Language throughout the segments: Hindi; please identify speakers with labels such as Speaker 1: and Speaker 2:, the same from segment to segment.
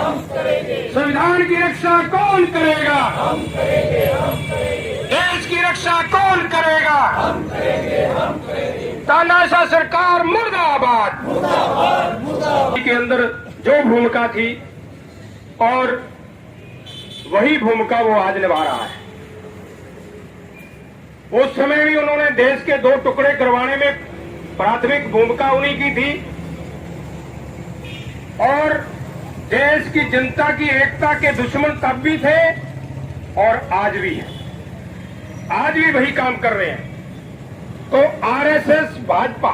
Speaker 1: संविधान की रक्षा कौन करेगा? देश की रक्षा कौन करेगा? तानाशाह सरकार मुर्दाबाद। के अंदर जो भूमिका थी और वही भूमिका वो आज निभा रहा है। उस समय भी उन्होंने देश के दो टुकड़े करवाने में प्राथमिक भूमिका उन्हीं की थी और देश की जनता की एकता के दुश्मन तब भी थे और आज भी है। आज भी वही काम कर रहे हैं। तो आरएसएस भाजपा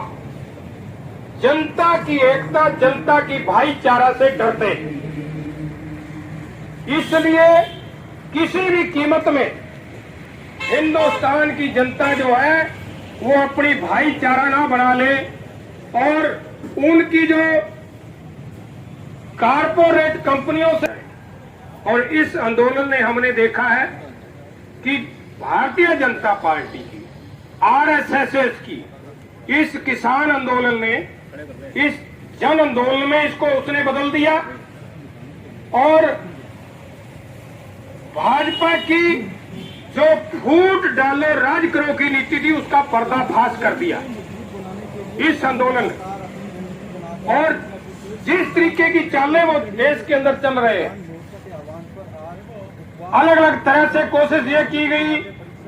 Speaker 1: जनता की एकता, जनता की भाईचारा से डरते हैं। इसलिए किसी भी कीमत में हिंदुस्तान की जनता जो है वो अपनी भाईचारा ना बना ले और उनकी जो कारपोरेट कंपनियों से, और इस आंदोलन ने हमने देखा है कि भारतीय जनता पार्टी की, आरएसएस की, इस किसान आंदोलन ने, इस जन आंदोलन में इसको उसने बदल दिया और भाजपा की जो फूट डालो राज करो की नीति थी उसका पर्दाफाश कर दिया इस आंदोलन ने। और जिस तरीके की चालें वो देश के अंदर चल रहे हैं, अलग अलग तरह से कोशिश ये की गई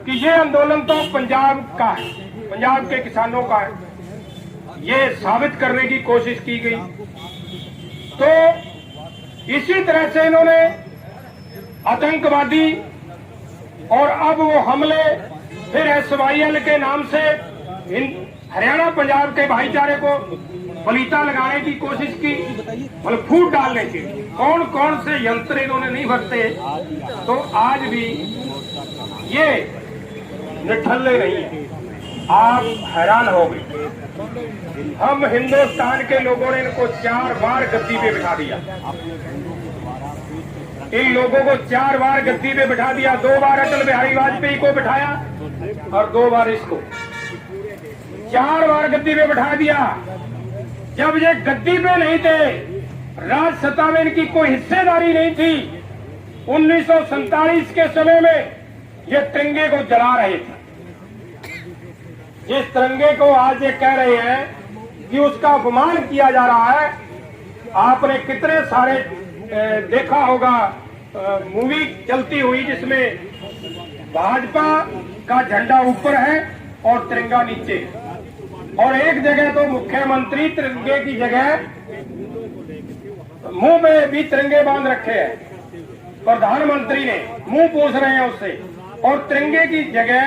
Speaker 1: कि ये आंदोलन तो पंजाब का है, पंजाब के किसानों का है, ये साबित करने की कोशिश की गई। तो इसी तरह से इन्होंने आतंकवादी और अब वो हमले फिर SYL के नाम से हरियाणा पंजाब के भाईचारे को बलीता लगाने की कोशिश की, मतलब फूट डालने की। कौन कौन से यंत्र इन्होंने नहीं बरते, तो आज भी ये निठल्ले नहीं है। आप हैरान हो गए। हम हिंदुस्तान के लोगों ने इनको 4 बार गद्दी पे बिठा दिया। इन लोगों को 4 बार गद्दी पे बिठा दिया। 2 बार अटल बिहारी वाजपेयी को बिठाया और 2 बार इसको, 4 बार गद्दी पे बिठा दिया। जब ये गद्दी पे नहीं थे, राज सत्ता में इनकी कोई हिस्सेदारी नहीं थी, 1947 के समय में ये तिरंगे को जला रहे थे। जिस तिरंगे को आज ये कह रहे हैं कि उसका अपमान किया जा रहा है, आपने कितने सारे देखा होगा मूवी चलती हुई जिसमें भाजपा का झंडा ऊपर है और तिरंगा नीचे, और एक जगह तो मुख्यमंत्री तिरंगे की जगह मुंह में भी तिरंगे बांध रखे हैं। प्रधानमंत्री ने मुंह पोंछ रहे हैं उससे, और तिरंगे की जगह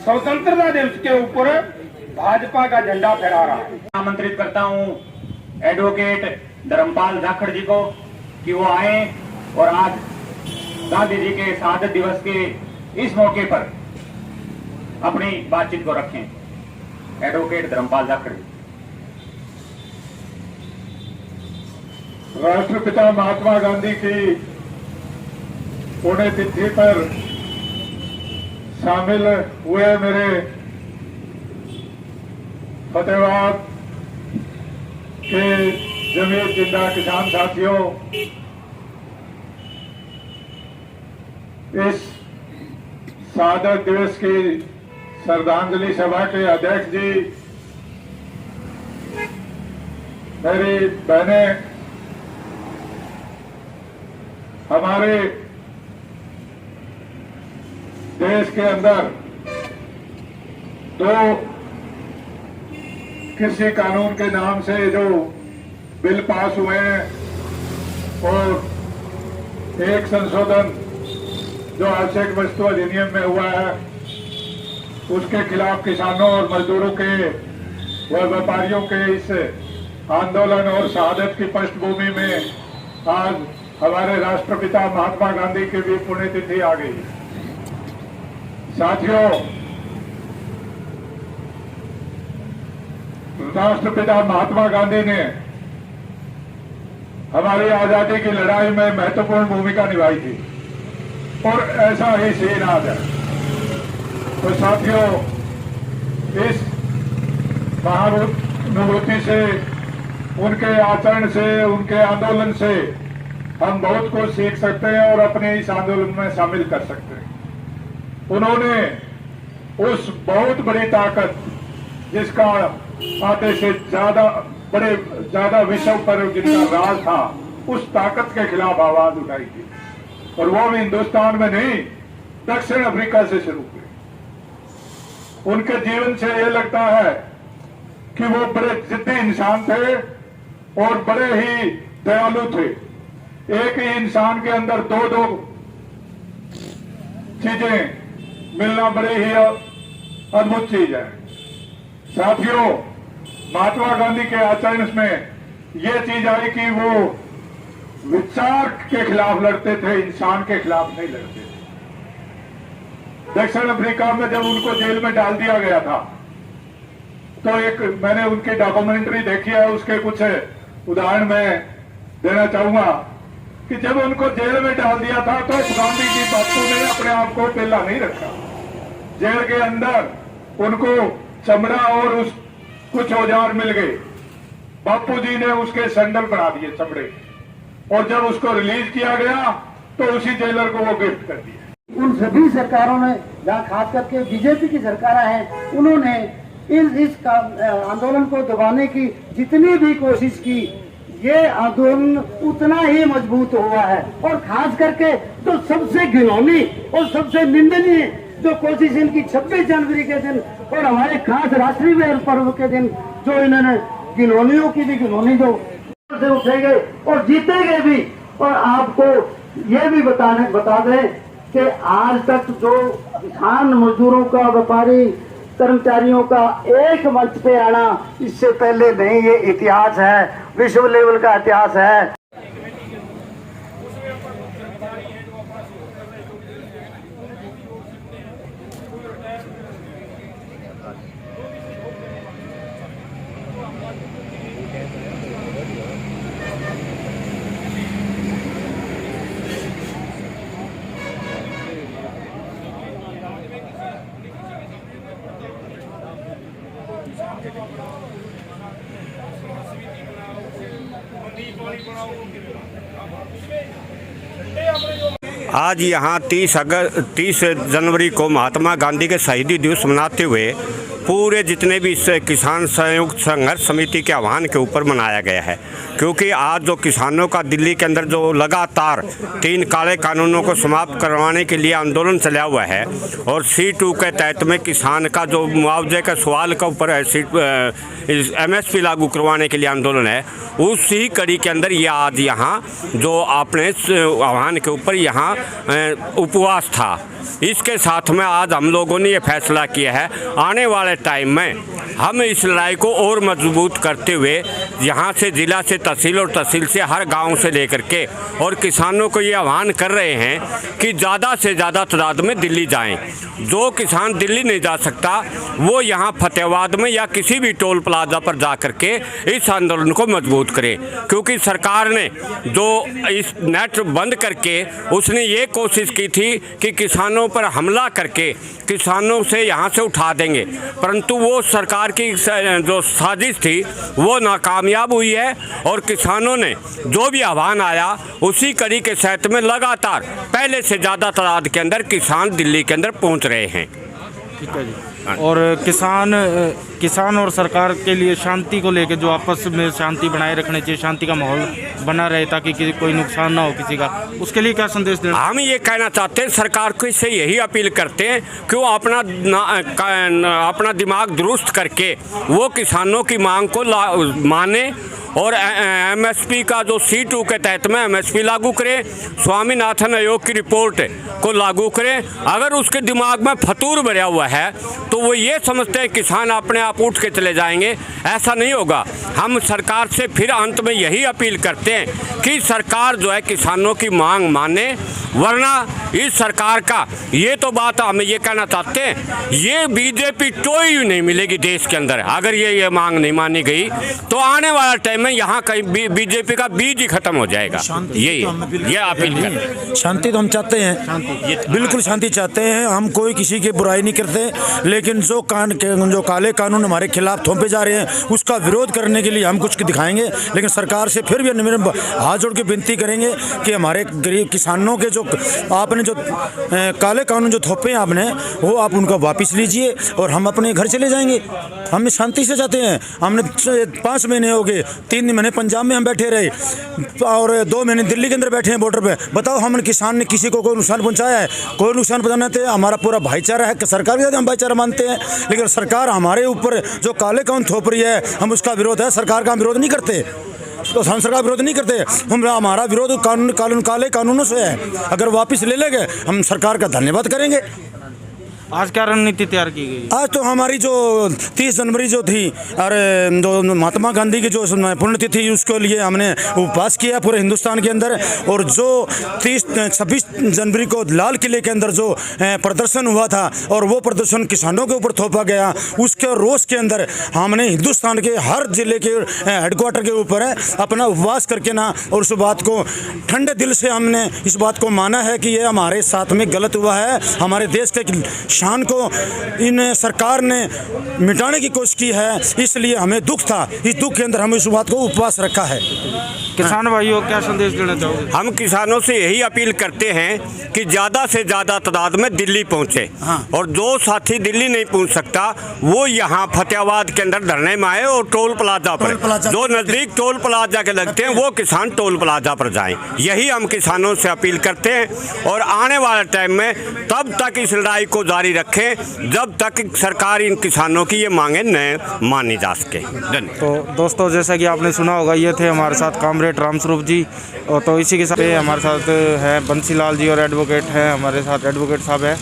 Speaker 1: स्वतंत्रता दिवस के ऊपर भाजपा का झंडा फहरा रहा है।
Speaker 2: आमंत्रित करता हूं एडवोकेट धर्मपाल जाखड़ जी को कि वो आए और आज गांधी जी के शहादत दिवस के इस मौके पर अपनी बातचीत को रखें। एडवोकेट धर्मपाल जाखड़ जी।
Speaker 3: राष्ट्रपिता महात्मा गांधी की पुण्यतिथि पर शामिल हुए मेरे फतेहाबाद के जमीयत जिंदा किसान साथियों, इस शहादत दिवस की श्रद्धांजलि सभा के अध्यक्ष जी, मेरी बहनें, हमारे देश के अंदर 2 कृषि कानून के नाम से जो बिल पास हुए हैं और एक संशोधन जो आवश्यक वस्तु अधिनियम में हुआ है, उसके खिलाफ किसानों और मजदूरों के व व्यापारियों के इस आंदोलन और शहादत की पृष्ठभूमि में आज हमारे राष्ट्रपिता महात्मा गांधी की भी पुण्यतिथि आ गई। साथियों, राष्ट्रपिता महात्मा गांधी ने हमारी आजादी की लड़ाई में महत्वपूर्ण भूमिका निभाई थी और ऐसा ही सीन आज है। तो साथियों, इस महानुभूति से, उनके आचरण से, उनके आंदोलन से हम बहुत कुछ सीख सकते हैं और अपने इस आंदोलन में शामिल कर सकते हैं। उन्होंने उस बहुत बड़ी ताकत जिसका आधे से ज्यादा विश्व पर जिनका राज था, उस ताकत के खिलाफ आवाज उठाई थी, और वो भी हिंदुस्तान में नहीं, दक्षिण अफ्रीका से शुरू हुई। उनके जीवन से ये लगता है कि वो बड़े जिद्दी इंसान थे और बड़े ही दयालु थे। एक ही इंसान के अंदर दो चीजें मिलना बड़े ही अद्भुत चीज है। साथियों, महात्मा गांधी के आचरण में ये चीज आई कि वो विचार के खिलाफ लड़ते थे, इंसान के खिलाफ नहीं लड़ते थे। दक्षिण अफ्रीका में जब उनको जेल में डाल दिया गया था, तो एक मैंने उनकी डॉक्यूमेंट्री देखी है, उसके कुछ उदाहरण मैं देना चाहूंगा कि जब उनको जेल में डाल दिया था तो गांधी जी बापू ने अपने आप को पहला नहीं रखा। जेल के अंदर उनको चमड़ा और उस कुछ औजार मिल गए, बापू जी ने उसके सैंडल बना दिए चमड़े, और जब उसको रिलीज किया गया तो उसी जेलर को वो गिफ्ट कर दिया।
Speaker 4: उन सभी सरकारों ने, जहाँ खास करके बीजेपी की सरकारें हैं, उन्होंने इस आंदोलन को दबाने की जितनी भी कोशिश की, ये आंदोलन उतना ही मजबूत हुआ है। और खास करके तो सबसे घिनौनी और सबसे निंदनीय जो कोशिश इनकी 26 जनवरी के दिन और हमारे खास राष्ट्रीय पर्व के दिन जो इन्होंने घिनौनियों की भी घिनौनी जो से उठेंगे और जीतेंगे भी। और आपको ये भी बता दें कि आज तक जो किसान मजदूरों का, व्यापारी कर्मचारियों का एक मंच पे आना, इससे पहले नहीं, ये इतिहास है, विश्व लेवल का इतिहास है।
Speaker 5: आज यहाँ 30 जनवरी को महात्मा गांधी के शहीदी दिवस मनाते हुए पूरे जितने भी इस किसान संयुक्त संघर्ष समिति के आह्वान के ऊपर मनाया गया है, क्योंकि आज जो किसानों का दिल्ली के अंदर जो लगातार 3 काले कानूनों को समाप्त करवाने के लिए आंदोलन चला हुआ है, और C2 के तहत में किसान का जो मुआवजे का सवाल का ऊपर MSP लागू करवाने के लिए आंदोलन है, उसी कड़ी के अंदर ये आज यहाँ जो आपने आह्वान के ऊपर यहाँ उपवास था। इसके साथ में आज हम लोगों ने ये फैसला किया है, आने वाले टाइम में हम इस लड़ाई को और मजबूत करते हुए यहाँ से जिला से तहसील और तहसील से हर गांव से लेकर के और किसानों को ये आह्वान कर रहे हैं कि ज़्यादा से ज़्यादा तादाद में दिल्ली जाएं। जो किसान दिल्ली नहीं जा सकता वो यहाँ फतेहाबाद में या किसी भी टोल प्लाजा पर जा कर के इस आंदोलन को मजबूत करे, क्योंकि सरकार ने जो इस नेट बंद करके उसने ये कोशिश की थी कि किसानों पर हमला करके किसानों से यहाँ से उठा देंगे, परंतु वो सरकार की जो साजिश थी वो नाकामयाब हुई है। और किसानों ने जो भी आह्वान आया उसी कड़ी के तहत में लगातार पहले से ज़्यादा तादाद के अंदर किसान दिल्ली के अंदर पहुँच रहे हैं।
Speaker 6: ठीक है जी। और किसान और सरकार के लिए शांति को लेकर जो आपस में शांति बनाए रखने चाहिए, शांति का माहौल बना रहे ताकि कोई नुकसान ना हो किसी का, उसके लिए क्या संदेश देना?
Speaker 5: हम ये कहना चाहते हैं, सरकार को इससे यही अपील करते हैं कि वो अपना दिमाग दुरुस्त करके वो किसानों की मांग को माने और MSP का जो C2 के तहत में MSP लागू करें, स्वामीनाथन आयोग की रिपोर्ट को लागू करें। अगर उसके दिमाग में फतूर भरा हुआ है तो वो ये समझते हैं किसान अपने आप उठ के चले जाएंगे, ऐसा नहीं होगा। हम सरकार से फिर अंत में यही अपील करते हैं कि सरकार जो है किसानों की मांग माने, वरना इस सरकार का ये तो बात हम ये कहना चाहते हैं, ये बीजेपी टोई नहीं मिलेगी देश के अंदर। अगर ये मांग नहीं मानी गई तो आने वाला टाइम में यहाँ कहीं बीजेपी का बीज ही खत्म हो जाएगा। ये अपील कर,
Speaker 7: शांति तो हम चाहते हैं, बिल्कुल शांति चाहते हैं। हम कोई किसी की बुराई नहीं करते, लेकिन जो काले कानून हमारे खिलाफ थोपे जा रहे हैं उसका विरोध करने के लिए हम कुछ दिखाएंगे। लेकिन सरकार से फिर भी हाथ जोड़ के विनती करेंगे कि हमारे गरीब किसानों के जो आपने जो काले कानून जो थोपे हैं आपने, वो आप उनका वापस लीजिए और हम अपने घर चले जाएंगे। हम शांति से चाहते हैं। हमने 5 महीने हो गए, 3 महीने पंजाब में हम बैठे रहे और 2 महीने दिल्ली के अंदर बैठे हैं बॉर्डर पे। बताओ हम किसान ने किसी को कोई नुकसान पहुंचाया है? कोई नुकसान पहुंचाना थे। हमारा पूरा भाईचारा है, सरकार के साथ हम भाईचारा मानते हैं, लेकिन सरकार हमारे ऊपर जो काले कानून थोप रही है हम उसका विरोध है। सरकार का हम विरोध नहीं करते, तो हम सरकार विरोध नहीं करते। हमारा विरोध काले कानूनों से है। अगर वापस ले लेंगे हम सरकार का धन्यवाद करेंगे।
Speaker 6: आज क्या रणनीति तैयार की गई?
Speaker 7: आज तो हमारी जो 30 जनवरी जो थी और जो महात्मा गांधी की जो पुण्यतिथि थी उसके लिए हमने उपवास किया पूरे हिंदुस्तान के अंदर। और जो 26 जनवरी को लाल किले के अंदर जो प्रदर्शन हुआ था और वो प्रदर्शन किसानों के ऊपर थोपा गया, उसके रोष के अंदर हमने हिंदुस्तान के हर जिले के हेडक्वार्टर के ऊपर अपना उपवास करके ना, और उस बात को ठंडे दिल से हमने इस बात को माना है कि ये हमारे साथ में गलत हुआ है। हमारे देश के शान को इन सरकार ने मिटाने की कोशिश की है, इसलिए हमें दुख था। इस दुख के अंदर हम इस बात को उपवास रखा है।
Speaker 6: किसान भाइयों क्या संदेश देना चाहोगे?
Speaker 5: हम किसानों से यही अपील करते हैं कि ज़्यादा से ज़्यादा तादाद में दिल्ली पहुँचे। और जो साथी दिल्ली नहीं पहुँच सकता वो यहाँ फतेहाबाद के अंदर धरने में आए और टोल प्लाजा पर, जो नज़दीक टोल प्लाजा के लगते हैं वो किसान टोल प्लाजा पर जाएं। यही हम किसानों से अपील करते हैं और आने वाले टाइम में तब तक इस लड़ाई को जारी रखें जब तक सरकार इन किसानों की ये मांगे न मानी जा सके। धन्यवाद।
Speaker 6: तो दोस्तों, जैसा कि आपने सुना होगा, ये थे हमारे साथ कामरेड रामस्वरूप जी। और तो इसी के साथ हमारे साथ हैं बंसीलाल जी और एडवोकेट हैं हमारे साथ, एडवोकेट साहब हैं।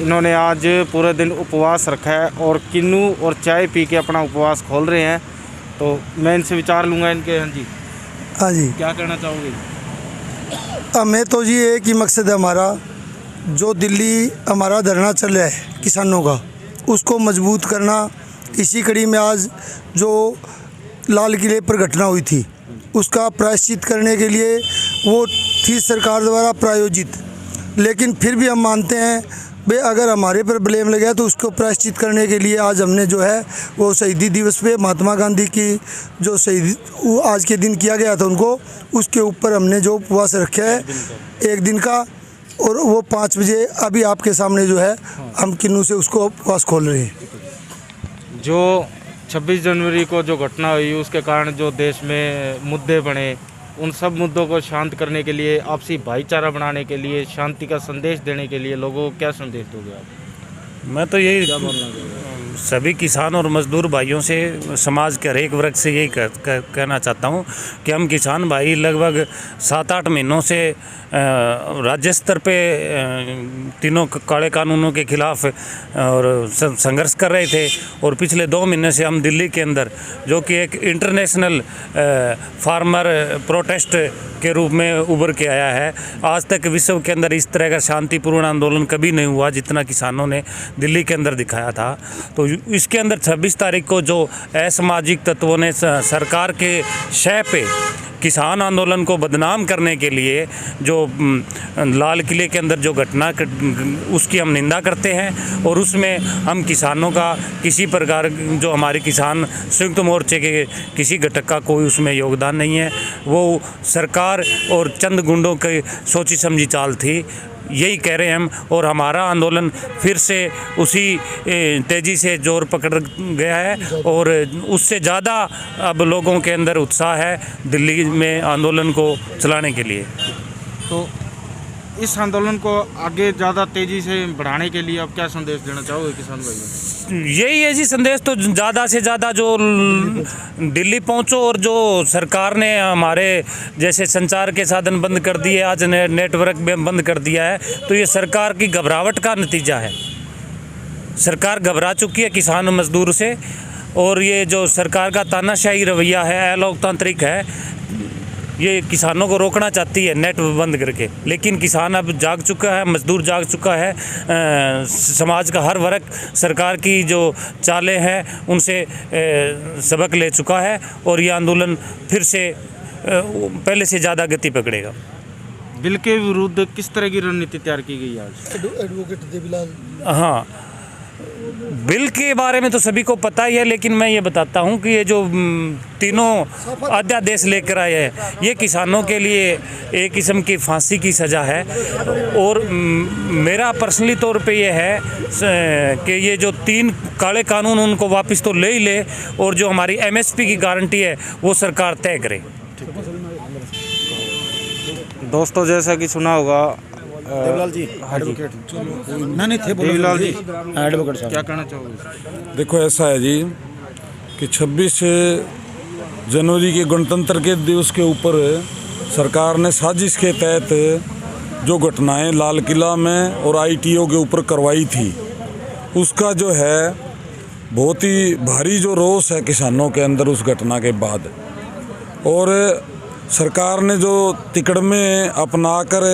Speaker 6: इन्होंने आज पूरे दिन उपवास रखा है और किन्नू और चाय पी के अपना उपवास खोल रहे हैं। तो मैं इनसे विचार लूँगा इनके। हाँ जी,
Speaker 8: हाँ जी,
Speaker 6: क्या कहना चाहोगे?
Speaker 8: हमें तो जी एक ही मकसद है हमारा, जो दिल्ली हमारा धरना चल रहा है किसानों का, उसको मजबूत करना। इसी कड़ी में आज जो लाल किले पर घटना हुई थी उसका प्रायश्चित करने के लिए वो थी सरकार द्वारा प्रायोजित, लेकिन फिर भी हम मानते हैं भाई अगर हमारे पर ब्लेम लगा तो उसको प्रायश्चित करने के लिए आज हमने जो है वो शहीदी दिवस पे महात्मा गांधी की जो शहीदी वो आज के दिन किया गया था उनको, उसके ऊपर हमने जो उपवास रखा है 1 दिन का, और वो 5 बजे अभी आपके सामने जो है हम किन्नू से उसको उपवास खोल रहे हैं।
Speaker 6: जो 26 जनवरी को जो घटना हुई उसके कारण जो देश में मुद्दे बने, उन सब मुद्दों को शांत करने के लिए, आपसी भाईचारा बनाने के लिए, शांति का संदेश देने के लिए लोगों को क्या संदेश दोगे आप?
Speaker 9: मैं तो यही सभी किसान और मजदूर भाइयों से, समाज के हर एक वर्ग से यही कहना चाहता हूँ कि हम किसान भाई लगभग 7-8 महीनों से राज्य स्तर पे तीनों काले कानूनों के खिलाफ और संघर्ष कर रहे थे। और पिछले 2 महीने से हम दिल्ली के अंदर, जो कि एक इंटरनेशनल फार्मर प्रोटेस्ट के रूप में उभर के आया है, आज तक विश्व के अंदर इस तरह का शांतिपूर्ण आंदोलन कभी नहीं हुआ जितना किसानों ने दिल्ली के अंदर दिखाया था। तो इसके अंदर 26 तारीख को जो असामाजिक तत्वों ने सरकार के शय पे किसान आंदोलन को बदनाम करने के लिए जो लाल किले के अंदर जो घटना, उसकी हम निंदा करते हैं। और उसमें हम किसानों का किसी प्रकार, जो हमारे किसान संयुक्त मोर्चे के किसी घटक का कोई उसमें योगदान नहीं है। वो सरकार और चंद गुंडों की सोची समझी चाल थी, यही कह रहे हैं हम। और हमारा आंदोलन फिर से उसी तेज़ी से जोर पकड़ गया है और उससे ज़्यादा अब लोगों के अंदर उत्साह है दिल्ली में आंदोलन को चलाने के लिए।
Speaker 6: तो इस आंदोलन को आगे ज़्यादा तेज़ी से बढ़ाने के लिए आप क्या संदेश देना चाहोगे किसान भाइयों?
Speaker 9: यही है जी संदेश, तो ज़्यादा से ज़्यादा जो दिल्ली पहुंचो। और जो सरकार ने हमारे जैसे संचार के साधन बंद कर दिए, आज नेटवर्क में बंद कर दिया है, तो ये सरकार की घबराहट का नतीजा है। सरकार घबरा चुकी है किसान और मजदूर से, और ये जो सरकार का तानाशाही रवैया है, अलोकतांत्रिक है, ये किसानों को रोकना चाहती है नेट बंद करके, लेकिन किसान अब जाग चुका है, मजदूर जाग चुका है, समाज का हर वर्ग सरकार की जो चालें हैं उनसे सबक ले चुका है और ये आंदोलन फिर से पहले से ज़्यादा गति पकड़ेगा।
Speaker 6: बिल के विरुद्ध किस तरह की रणनीति तैयार की गई आज?
Speaker 8: एडवोकेट देवीलाल,
Speaker 9: हाँ, बिल के बारे में तो सभी को पता ही है, लेकिन मैं ये बताता हूँ कि ये जो तीनों अध्यादेश लेकर आए हैं ये किसानों के लिए एक किस्म की फांसी की सज़ा है। और मेरा पर्सनली तौर पे ये है कि ये जो 3 काले कानून उनको वापस तो ले ही ले, और जो हमारी MSP की गारंटी है वो सरकार तय करे।
Speaker 6: दोस्तों, जैसा कि सुना होगा
Speaker 7: देवीलाल जी, एडवोकेट नहीं थे,
Speaker 6: देवीलाल जी
Speaker 7: एडवोकेट साहब
Speaker 6: क्या कहना चाहोगे?
Speaker 3: देखो ऐसा है जी कि 26 जनवरी के गणतंत्र के दिवस के ऊपर सरकार ने साजिश के तहत जो घटनाएं लाल किला में और ITO के ऊपर करवाई थी, उसका जो है बहुत ही भारी जो रोष है किसानों के अंदर उस घटना के बाद। और सरकार ने जो तिकड़मे अपनाकर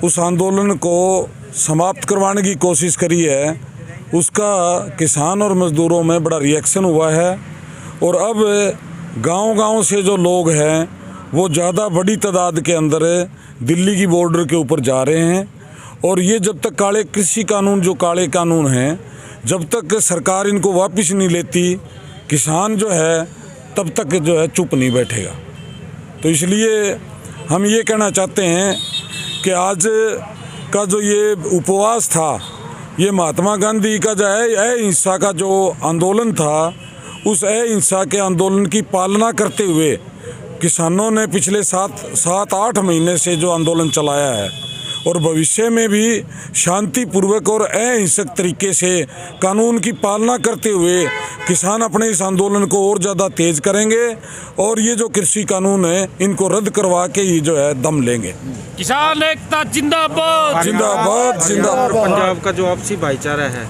Speaker 3: उस आंदोलन को समाप्त करवाने की कोशिश करी है, उसका किसान और मज़दूरों में बड़ा रिएक्शन हुआ है। और अब गांव-गांव से जो लोग हैं वो ज़्यादा बड़ी तादाद के अंदर दिल्ली की बॉर्डर के ऊपर जा रहे हैं। और ये जब तक काले कृषि कानून, जो काले कानून हैं, जब तक सरकार इनको वापस नहीं लेती, किसान जो है तब तक जो है चुप नहीं बैठेगा। तो इसलिए हम ये कहना चाहते हैं कि आज का जो ये उपवास था, ये महात्मा गांधी का जो है अहिंसा का जो आंदोलन था, उस अहिंसा के आंदोलन की पालना करते हुए किसानों ने पिछले 7-8 महीने से जो आंदोलन चलाया है और भविष्य में भी शांतिपूर्वक और अहिंसक तरीके से कानून की पालना करते हुए किसान अपने इस आंदोलन को और ज़्यादा तेज करेंगे और ये जो कृषि कानून है इनको रद्द करवा के ही जो है दम लेंगे।
Speaker 9: किसान एकता जिंदाबाद,
Speaker 3: जिंदाबाद, जिंदाबाद।
Speaker 6: पंजाब का जो आपसी भाईचारा है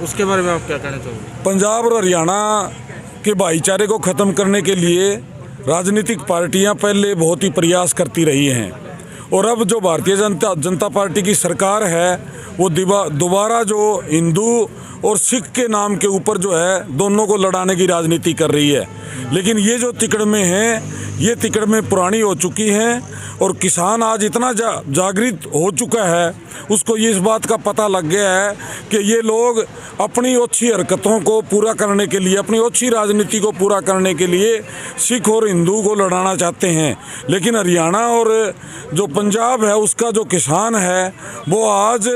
Speaker 6: उसके बारे में आप क्या कहना चाहोगे?
Speaker 3: पंजाब और हरियाणा के भाईचारे को ख़त्म करने के लिए राजनीतिक पार्टियां पहले बहुत ही प्रयास करती रही हैं और अब जो भारतीय जनता पार्टी की सरकार है वो दोबारा जो हिंदू और सिख के नाम के ऊपर जो है दोनों को लड़ाने की राजनीति कर रही है। लेकिन ये जो तिकड़में हैं, ये तिकड़में पुरानी हो चुकी हैं और किसान आज इतना जागृत हो चुका है, उसको ये इस बात का पता लग गया है कि ये लोग अपनी ओछी हरकतों को पूरा करने के लिए, अपनी ओछी राजनीति को पूरा करने के लिए सिख और हिंदू को लड़ाना चाहते हैं। लेकिन हरियाणा और जो पंजाब है उसका जो किसान है वो आज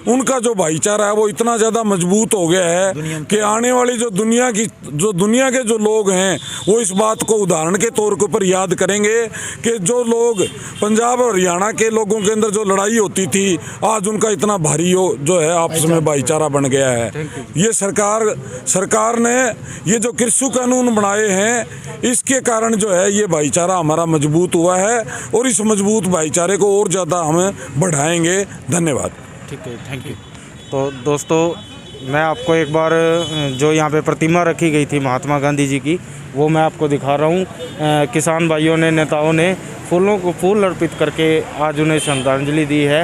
Speaker 3: उनका जो भाईचारा है वो इतना ज़्यादा मजबूत हो गया है कि आने वाली जो दुनिया के जो लोग हैं वो इस बात को उदाहरण के तौर के ऊपर याद करेंगे कि जो लोग पंजाब और हरियाणा के लोगों के अंदर जो लड़ाई होती थी आज उनका इतना भारी जो है आपस में भाईचारा बन गया है। ये सरकार ने ये जो कृषि कानून बनाए हैं इसके कारण जो है ये भाईचारा हमारा मजबूत हुआ है और इस मजबूत भाईचारे को और ज़्यादा हम बढ़ाएंगे। धन्यवाद।
Speaker 6: ठीक है, थैंक यू। तो दोस्तों, मैं आपको एक बार जो यहाँ पे प्रतिमा रखी गई थी महात्मा गांधी जी की वो मैं आपको दिखा रहा हूँ। किसान भाइयों ने, नेताओं ने फूल अर्पित करके आज उन्हें श्रद्धांजलि दी है।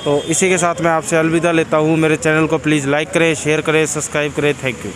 Speaker 6: तो इसी के साथ मैं आपसे अलविदा लेता हूँ। मेरे चैनल को प्लीज़ लाइक करें, शेयर करें, सब्सक्राइब करें। Thank you.